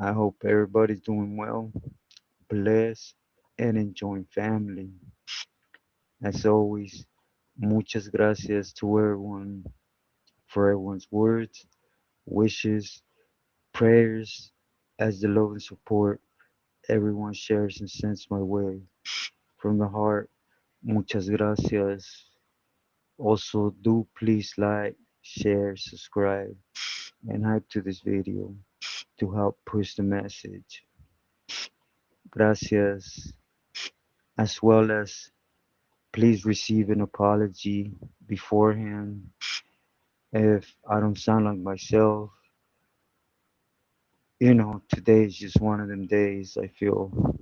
I hope everybody's doing well, blessed, and enjoying family. As always, muchas gracias to everyone for everyone's words, wishes, prayers, as the love and support everyone shares and sends my way. From the heart, muchas gracias. Also, do please like, share, subscribe, and hype to this video to help push the message. Gracias, as well as please receive an apology beforehand if I don't sound like myself. Today is just one of them days I feel,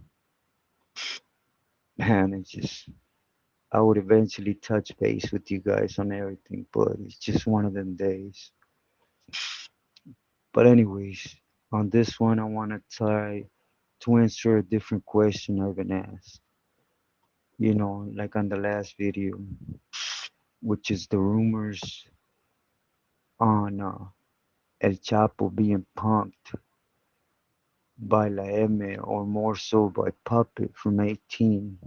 man, it's just, I would eventually touch base with you guys on everything, but it's just one of them days. But, anyways, on this one, I want to try to answer a different question I've been asked, like on the last video, which is the rumors on El Chapo being punked by La M, or more so by Puppet from 18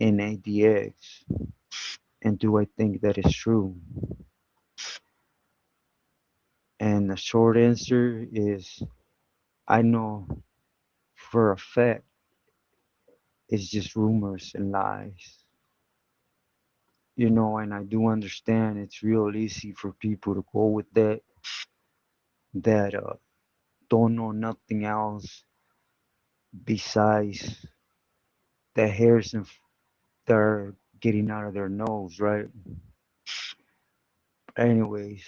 in ADX. And do I think that is true? And the short answer is I know for a fact it's just rumors and lies. And I do understand it's real easy for people to go with that don't know nothing else besides the hairs and they're getting out of their nose, right? Anyways,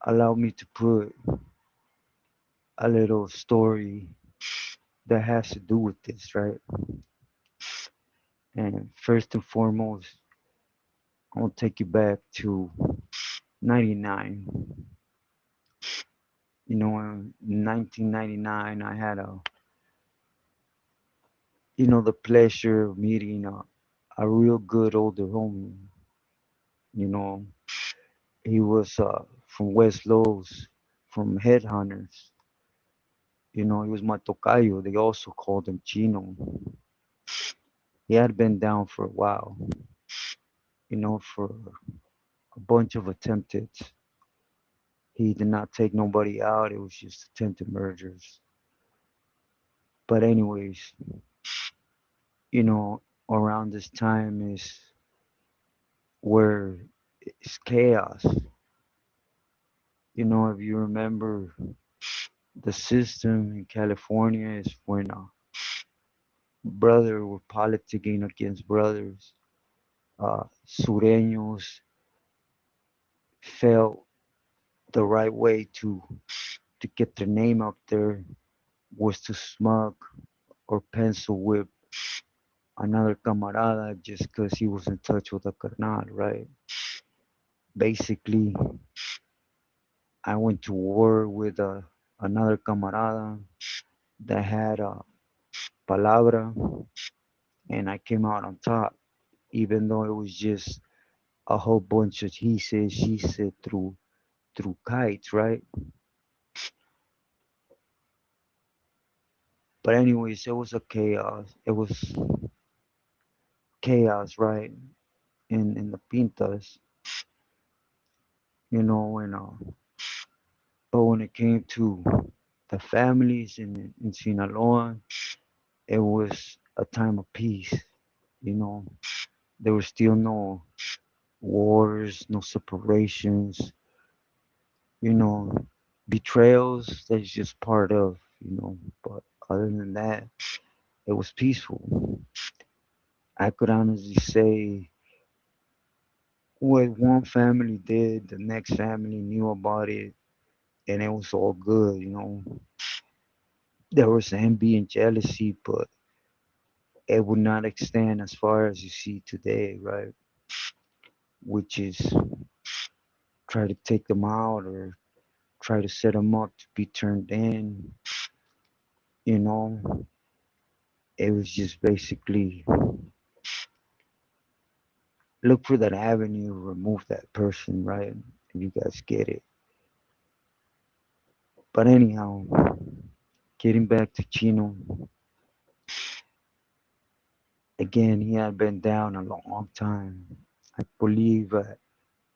allow me to put a little story that has to do with this, right? And first and foremost, I'll take you back to 99. In 1999, I had the pleasure of meeting a real good older homie. You know, he was from West Lowe's, from Headhunters. He was my tocayo. They also called him Chino. He had been down for a while, for a bunch of attempted. He did not take nobody out. It was just attempted murders. But anyways, you know, around this time is where it's chaos. If you remember, the system in California is when brother were politicking against brothers. Sureños felt the right way to get their name up there was to smug or pencil whip another camarada just because he was in touch with a carnal, right? Basically, I went to war with another camarada that had a palabra, and I came out on top, even though it was just a whole bunch of he said, she said through kites, right? But anyways, it was a chaos. It was chaos, right? In the pintas, and but when it came to the families in Sinaloa, it was a time of peace. You know, there was still no wars, no separations, you know, betrayals. That's just part of, But other than that, it was peaceful. I could honestly say what one family did, the next family knew about it, and it was all good. There was envy and jealousy, but it would not extend as far as you see today, right? Which is try to take them out or try to set them up to be turned in. You know, it was just basically look for that avenue, remove that person, right? If you guys get it. But anyhow, getting back to Chino, again, he had been down a long time. I believe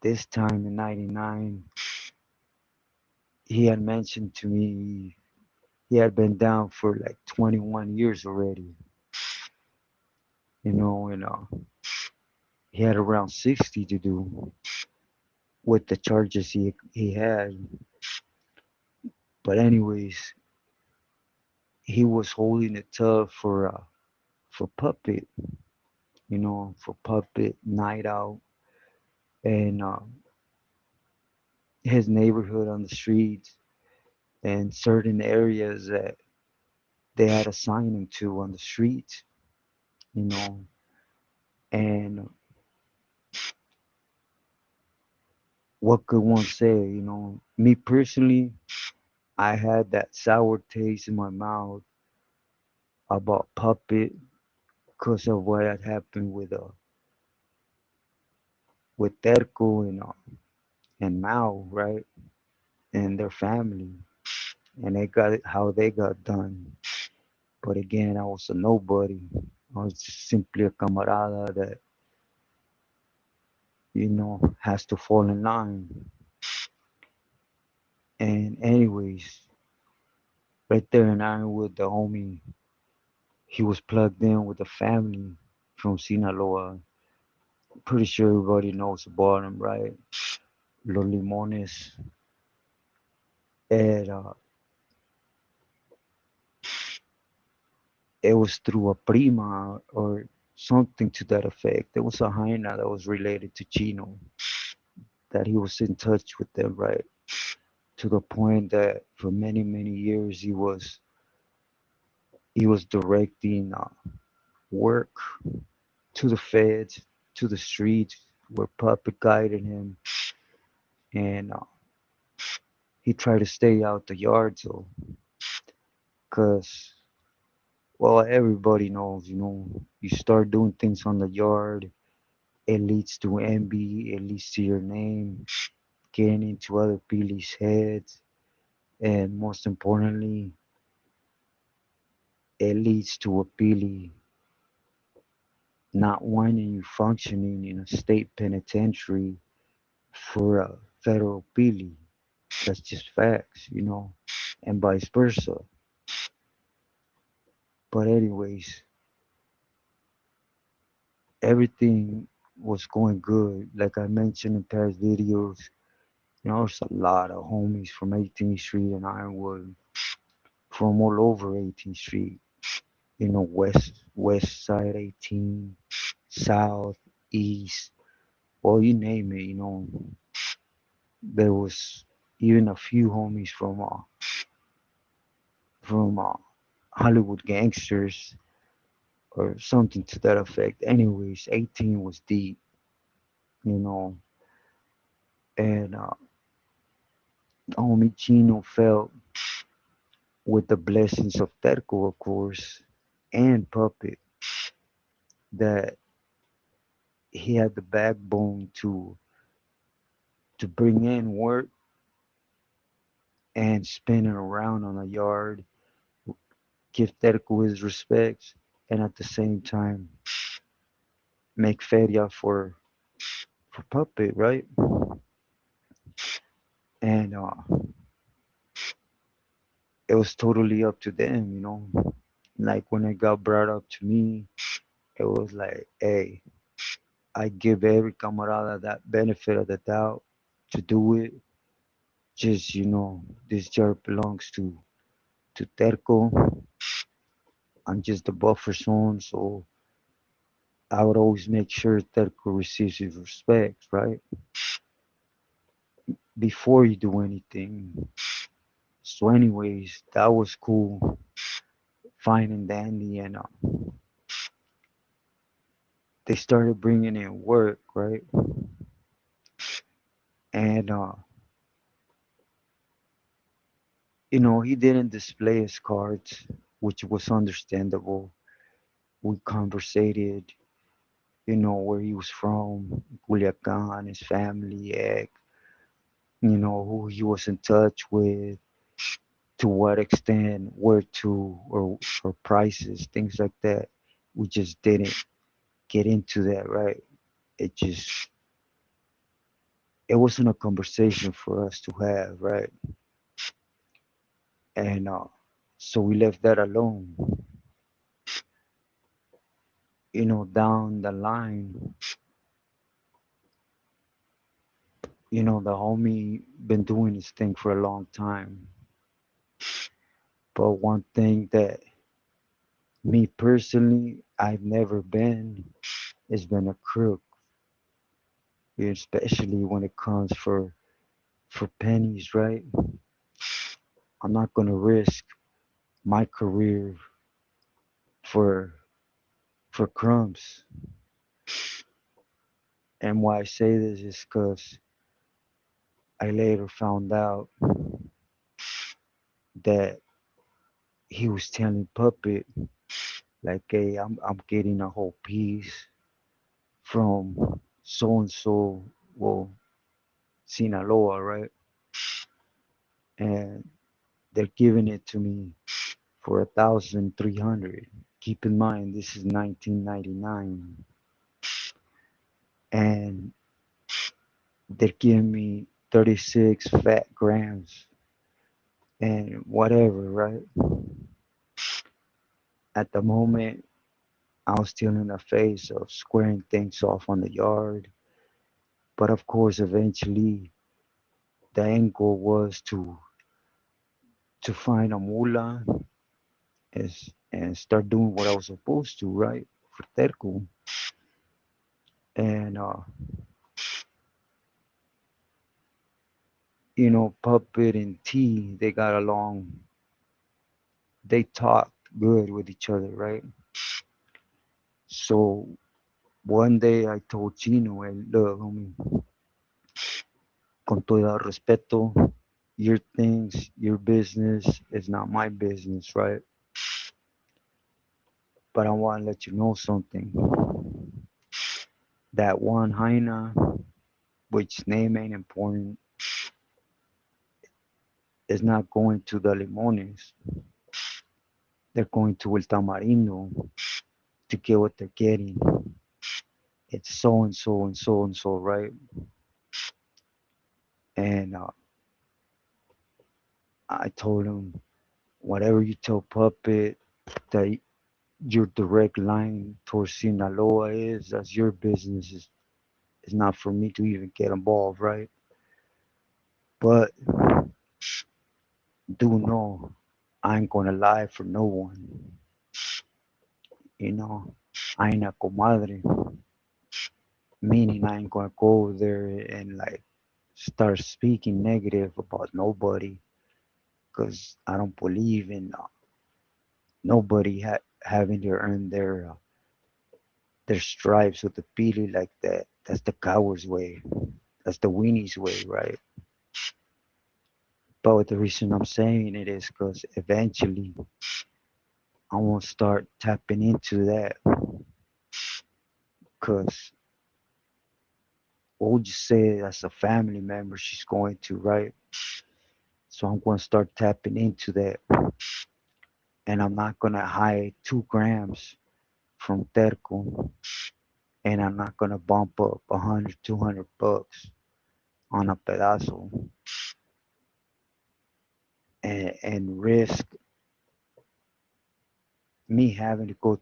this time in 99, he had mentioned to me he had been down for like 21 years already, and he had around 60 to do with the charges he had. But anyways, he was holding it tough for Puppet, for Puppet Night Out and his neighborhood on the streets and certain areas that they had assigned him to on the streets, you know. And what could one say, Me personally, I had that sour taste in my mouth about Puppet because of what had happened with Terco and Mao, right? And their family. And they got it how they got done. But again, I was a nobody. I was just simply a camarada that, has to fall in line. And anyways, right there in Ironwood, the homie, he was plugged in with a family from Sinaloa. Pretty sure everybody knows about him, right? Los Limones. And it was through a prima or something to that effect. There was a hyena that was related to Chino that he was in touch with them, right? To the point that for many, many years he was directing work to the feds, to the streets where Puppet guided him, and he tried to stay out the yard, so because well, everybody knows, you start doing things on the yard, it leads to envy, it leads to your name, getting into other Billy's heads, and most importantly, it leads to a Billy not wanting you functioning in a state penitentiary for a federal Billy. That's just facts, and vice versa. But anyways, everything was going good. Like I mentioned in past videos, there's a lot of homies from 18th Street and Ironwood, from all over 18th Street, west side 18, south, east, well, you name it. There was even a few homies from Hollywood gangsters or something to that effect. Anyways, 18 was deep, you know, and homie Chino felt with the blessings of Terco, of course, and Puppet, that he had the backbone to bring in work and spin it around on the yard, give Terco his respects, and at the same time make feria for Puppet, right? And it was totally up to them. Like when it got brought up to me, it was like, hey, I give every camarada that benefit of the doubt to do it. Just this job belongs to Terco. I'm just the buffer zone, so I would always make sure Terco receives his respect, right? Before you do anything. So, anyways, that was cool, fine and dandy, and they started bringing in work, right? And he didn't display his cards, which was understandable. We conversated, where he was from, Culiacan, his family, who he was in touch with, to what extent, where to, or prices, things like that. We just didn't get into that, right? It just, it wasn't a conversation for us to have, right? And so we left that alone. Down the line, the homie been doing his thing for a long time. But one thing that me personally, I've never been, has been a crook, especially when it comes for pennies, right? I'm not gonna risk my career for for crumbs. And why I say this is because I later found out that he was telling Puppet like, "Hey, I'm getting a whole piece from so and so, well, Sinaloa, right? And they're giving it to me for 1,300. Keep in mind, this is 1999, and they're giving me 36 fat grams and whatever, right? At the moment, I was still in the phase of squaring things off on the yard, but of course, eventually, the end goal was to find a mula and start doing what I was supposed to, right? For Terco. And Puppet and T, they got along. They talked good with each other, right? So one day I told Chino, hey, look, homie, con todo respeto, your things, your business is not my business, right? But I want to let you know something. That one hyena, which name ain't important, is not going to the limones. They're going to El Tamarindo to get what they're getting. It's so and so and so and so, right? And I told him, whatever you tell Puppet that your direct line towards Sinaloa is, that's your business. It's not for me to even get involved, right? But do know, I ain't gonna lie for no one. You know, I ain't a comadre, meaning I ain't gonna go there and like start speaking negative about nobody because I don't believe in nobody having to earn their stripes with the pili like that. That's the coward's way. That's the weenie's way, right? But the reason I'm saying it is because eventually I won't start tapping into that because what would you say as a family member she's going to, right? So I'm going to start tapping into that and I'm not going to hide 2 grams from Terco and I'm not going to bump up 100, 200 bucks on a pedazo and risk me having to go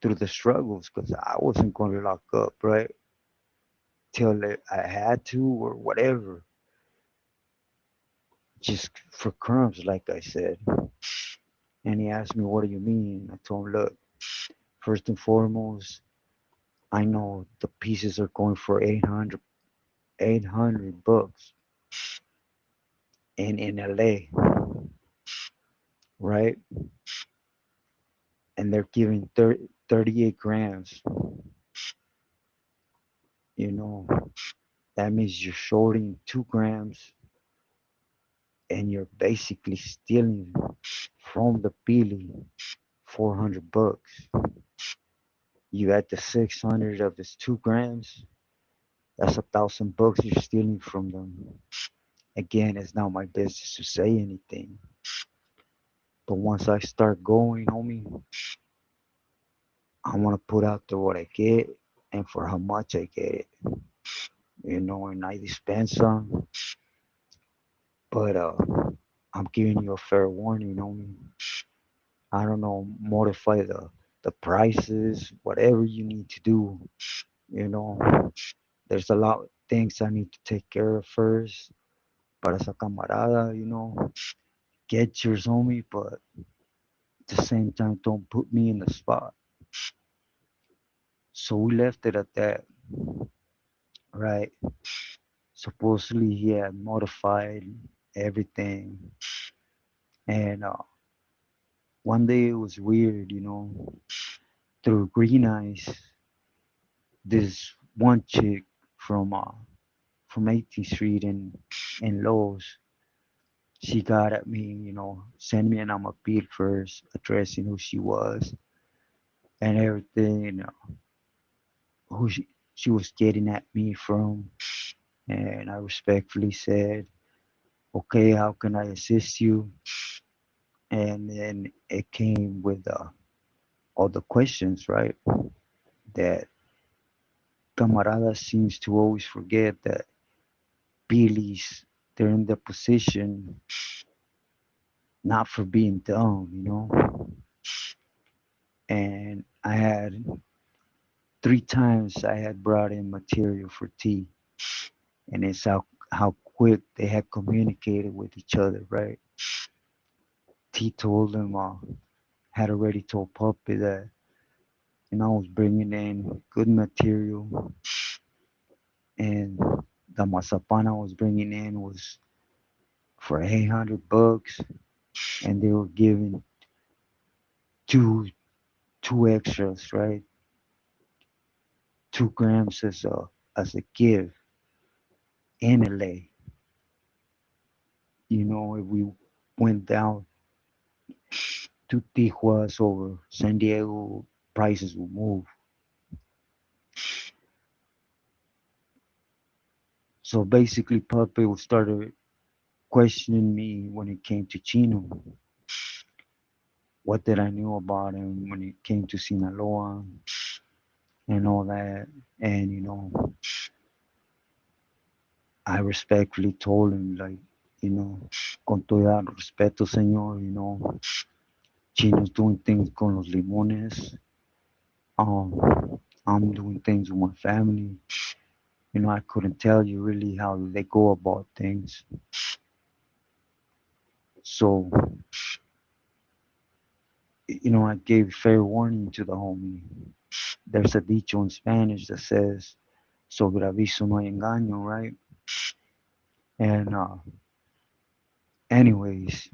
through the struggles because I wasn't going to lock up, right? Till I had to or whatever, just for crumbs, like I said. And he asked me, what do you mean? I told him, look, first and foremost, I know the pieces are going for 800 bucks in LA, right? And they're giving 38 grams, you know, that means you're shorting 2 grams and you're basically stealing from the Pili 400 bucks. You add the 600 of this 2 grams, that's 1,000 bucks you're stealing from them. Again, it's not my business to say anything. But once I start going, homie, I want to put out there what I get and for how much I get it, and I dispense some, but I'm giving you a fair warning, homie. I don't know, modify the prices, whatever you need to do, you know. There's a lot of things I need to take care of first. Para esa camarada, get yours, homie, but at the same time, don't put me in the spot. So we left it at that, right? Supposedly he had modified everything, and one day it was weird, through green eyes, this one chick from 18th Street in Lowe's, she got at me, sent me an appeal first, addressing who she was and everything, who she was getting at me from. And I respectfully said, okay, how can I assist you? And then it came with all the questions, right? That Camarada seems to always forget that Billy's, they're in the position not for being dumb, And I had 3 times I had brought in material for tea, and it's how quick they had communicated with each other, right? T told him, had already told Puppy that, I was bringing in good material, and the mazapan I was bringing in was for $800, and they were giving two two extras, right? 2 grams as a gift in LA. If we went down to Tijuana or San Diego, prices would move. So basically, Puppy started questioning me when it came to Chino. What did I know about him when it came to Sinaloa and all that? And I respectfully told him, like, con todo el respeto, señor, Chino's doing things con los limones. I'm doing things with my family. I couldn't tell you really how they go about things. So, I gave fair warning to the homie. There's a dicho in Spanish that says, sobre aviso no hay engaño, right? And, anyways,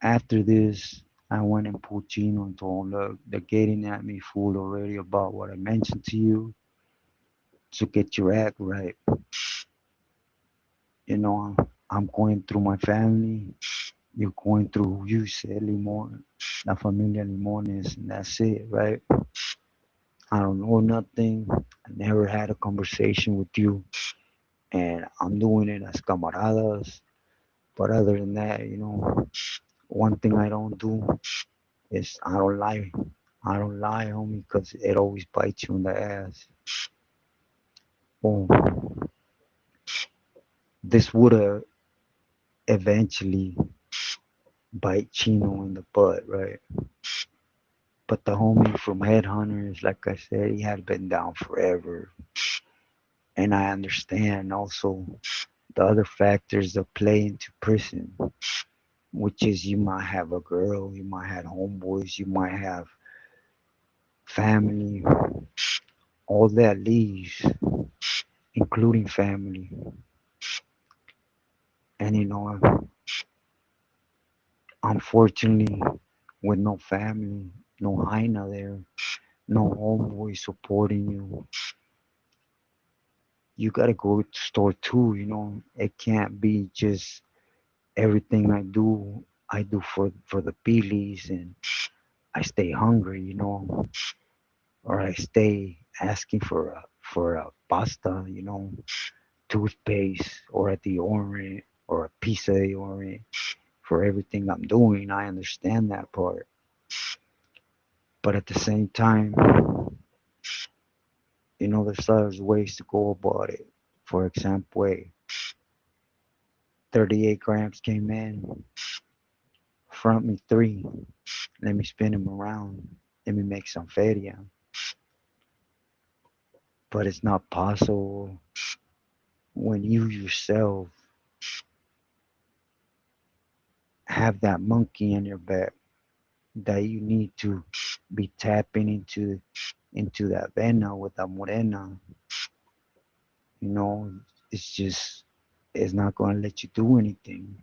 after this, I went and pulled Chino and told him, look, they're getting at me full already about what I mentioned to you. So get your act right. I'm going through my family. You're going through who you said, Limon, La Familia Limones, and that's it, right? I don't know nothing. I never had a conversation with you, and I'm doing it as camaradas. But other than that, one thing I don't do is I don't lie. I don't lie, homie, because it always bites you in the ass. Boom. This would have eventually bite Chino in the butt, right? But the homie from Headhunters, like I said, he had been down forever. And I understand also the other factors that play into prison, which is you might have a girl, you might have homeboys, you might have family, all that leaves, including family. And unfortunately, with no family, no hyena there, no homeboy supporting you, you gotta go to store too. It can't be just everything I do for the peelies, and I stay hungry, or I stay asking for a pasta. toothpaste or a deodorant or a piece of deodorant for everything I'm doing. I understand that part. But at the same time, there's other ways to go about it. For example, 38 grams came in, front me three, let me spin them around, let me make some feria. But it's not possible when you yourself have that monkey on your back that you need to be tapping into that vena with that morena. You know, it's just it's not going to let you do anything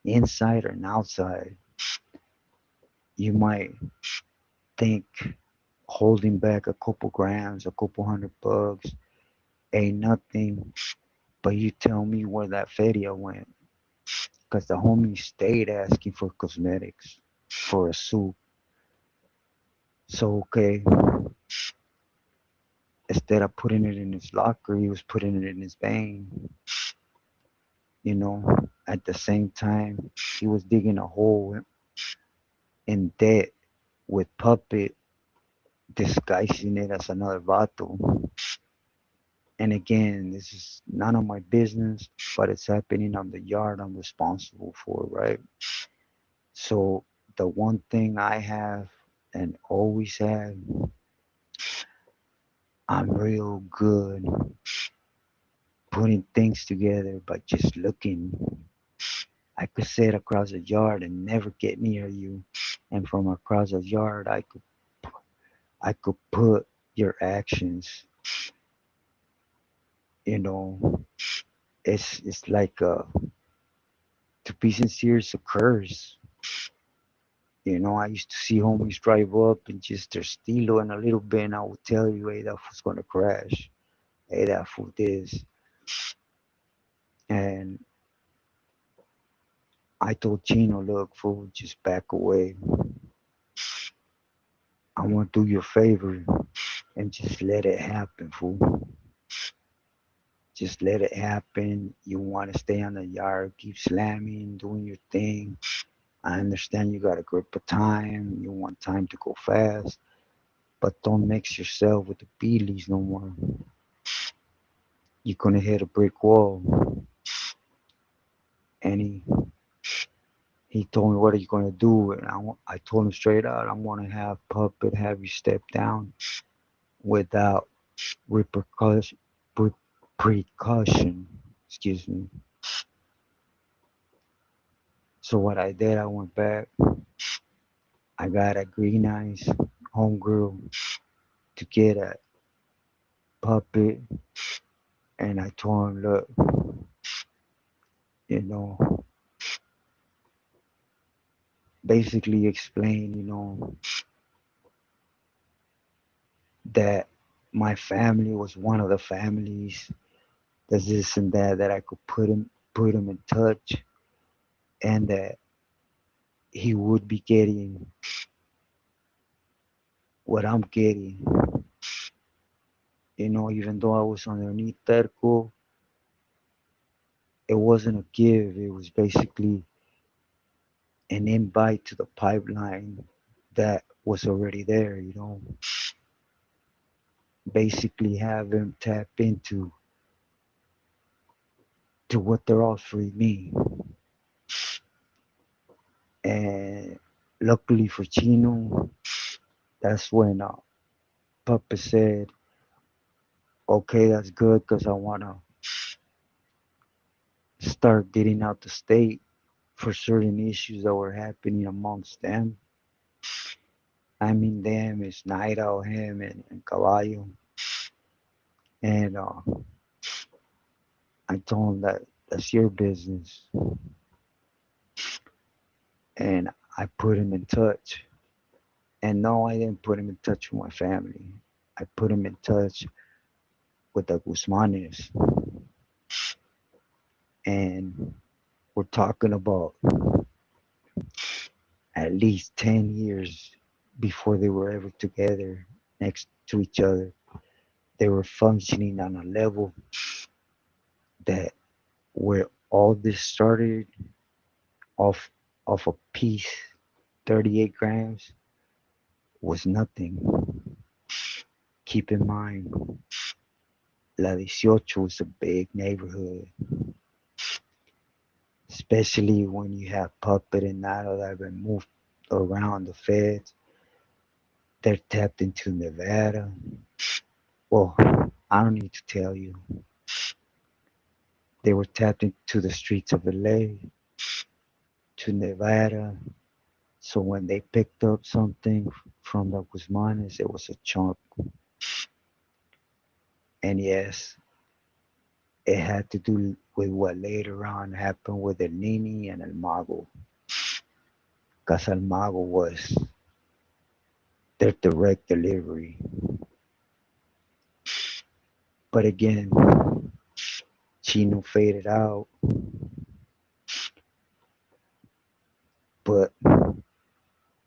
inside or outside. You might think holding back a couple grams, a couple hundred bucks ain't nothing, but you tell me where that feria went, because the homie stayed asking for cosmetics for a suit. So okay, instead of putting it in his locker, he was putting it in his vein. You know, at the same time, he was digging a hole in debt with puppet, disguising it as another vato. And again, this is none of my business, but it's happening on the yard I'm responsible for, right? So the one thing I have and always had, I'm real good putting things together by just looking. I could sit across the yard and never get near you, and from across the yard, I could put your actions. You know, it's like to be sincere, it's a curse. I used to see homies drive up and just their stilo in a little bit, and I would tell you, hey, that fool's gonna crash. Hey, that fool this. And I told Chino, look, fool, just back away. I want to do you a favor and just let it happen, fool. Just let it happen. You want to stay on the yard, keep slamming, doing your thing. I understand you got a grip of time. You want time to go fast, but don't mix yourself with the beelies no more. You're gonna hit a brick wall. And he told me, what are you gonna do? And I told him straight out, I'm gonna have Puppet have you step down without repercussion, precaution. Excuse me. So what I did, I went back. I got a green eyes homegirl to get a Puppet, and I told him, look, you know, basically explain, that my family was one of the families, there's this and that I could put him in touch, and that he would be getting what I'm getting. Even though I was underneath Terco, it wasn't a give. It was basically an invite to the pipeline that was already there. Basically have him tap into what they're offering me. And luckily for Chino, that's when Papa said, okay, that's good because I want to start getting out the state for certain issues that were happening amongst them. I mean, them is Naira, him, and Caballo. And I told him that that's your business. And I put him in touch. And no, I didn't put him in touch with my family. I put him in touch with the Guzmanes. And we're talking about at least 10 years before they were ever together next to each other. They were functioning on a level that where all this started off of a piece, 38 grams, was nothing. Keep in mind, La 18 is a big neighborhood, especially when you have Puppet and Nilo that have been moved around the feds. They're tapped into Nevada. Well, I don't need to tell you. They were tapped into the streets of LA, to Nevada. So when they picked up something from the Guzmanes, it was a chunk. And yes, it had to do with what later on happened with El Nini and El Mago. Because El Mago was their direct delivery. But again, Chino faded out. But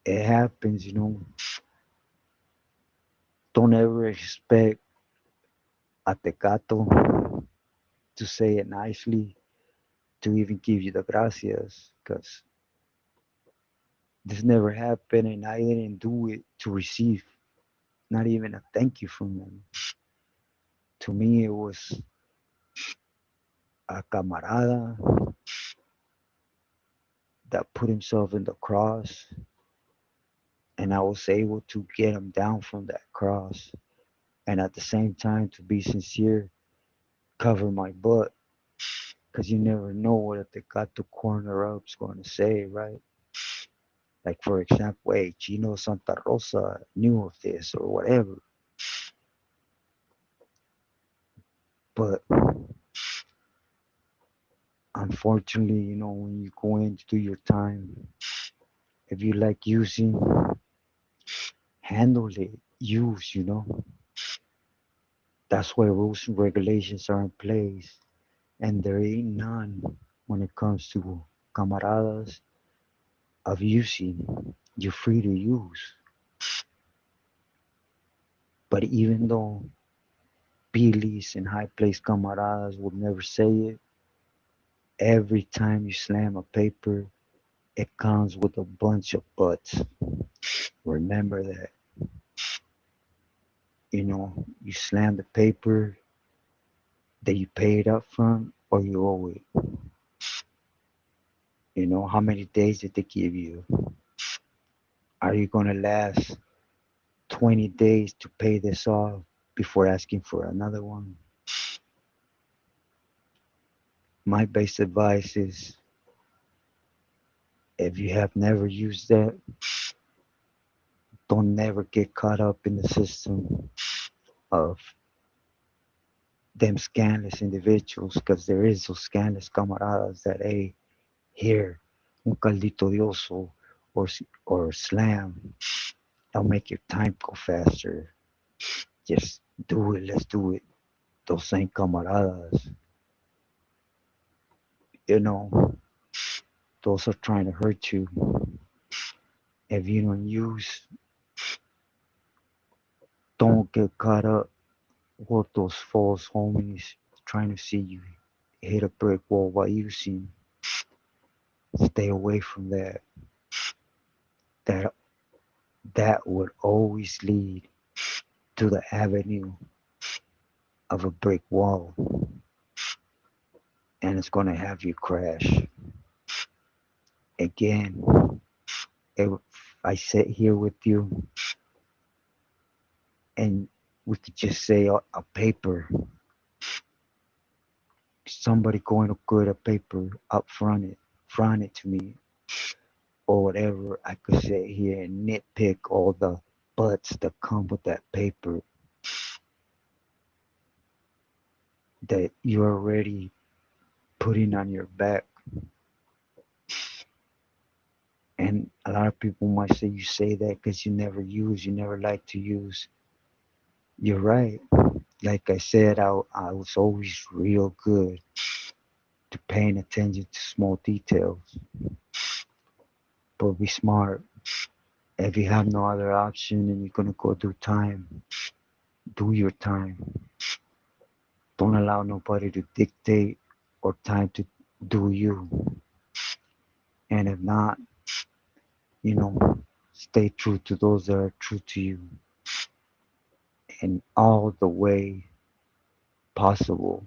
it happens, you know. Don't ever expect a Tecato to say it nicely, to even give you the gracias. Because this never happened and I didn't do it to receive not even a thank you from them. To me, it was a camarada that put himself in the cross, and I was able to get him down from that cross. And at the same time, to be sincere, cover my butt, because you never know what a Tecato corner up's going to say, right? Like, for example, hey, Chino Santa Rosa knew of this or whatever. But unfortunately, you know, when you go in to do your time, if you like using, handle it, use, you know. That's why rules and regulations are in place, and there ain't none when it comes to camaradas of using. You're free to use. But even though Billy's and high place camaradas would never say it, every time you slam a paper, it comes with a bunch of buts. Remember that. You know, you slam the paper that you paid up front or you owe it. You know, how many days did they give you? Are you going to last 20 days to pay this off before asking for another one? My best advice is if you have never used that, don't never get caught up in the system of them scandalous individuals because there is those scandalous camaradas that, hey, here, un caldito de oso or slam, that'll make your time go faster. Just do it, let's do it. Those same camaradas, you know, those are trying to hurt you. If you don't use, don't get caught up with those false homies trying to see you hit a brick wall while using. Stay away from that. That that would always lead to the avenue of a brick wall, and it's gonna have you crash. Again, if I sit here with you and we could just say a paper, somebody going to put a paper up front it to me, or whatever, I could sit here and nitpick all the butts that come with that paper that you're already putting on your back. And a lot of people might say you say that because you never use, you never like to use. You're right. Like I said, I was always real good to paying attention to small details. But be smart. If you have no other option and you're gonna go do time, do your time. Don't allow nobody to dictate or time to do you. And if not, you know, stay true to those that are true to you in all the way possible,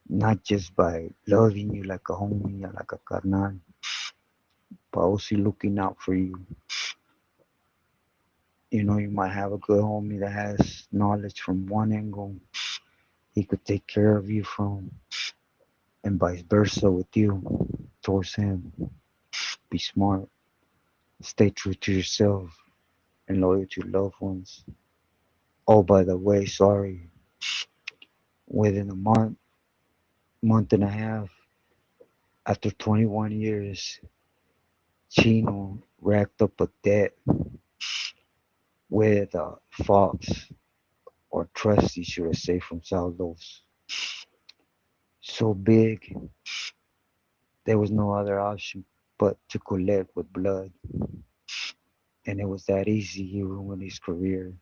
not just by loving you like a homie or like a carnal, but also looking out for you. You know, you might have a good homie that has knowledge from one angle he could take care of you from, and vice versa with you towards him. Be smart, stay true to yourself, and loyal to your loved ones. Oh, by the way, sorry, within a month and a half, after 21 years, Chino racked up a debt with Fox, or Trusty, should I say, from Saldos. So big, there was no other option but to collect with blood. And it was that easy, he ruined his career.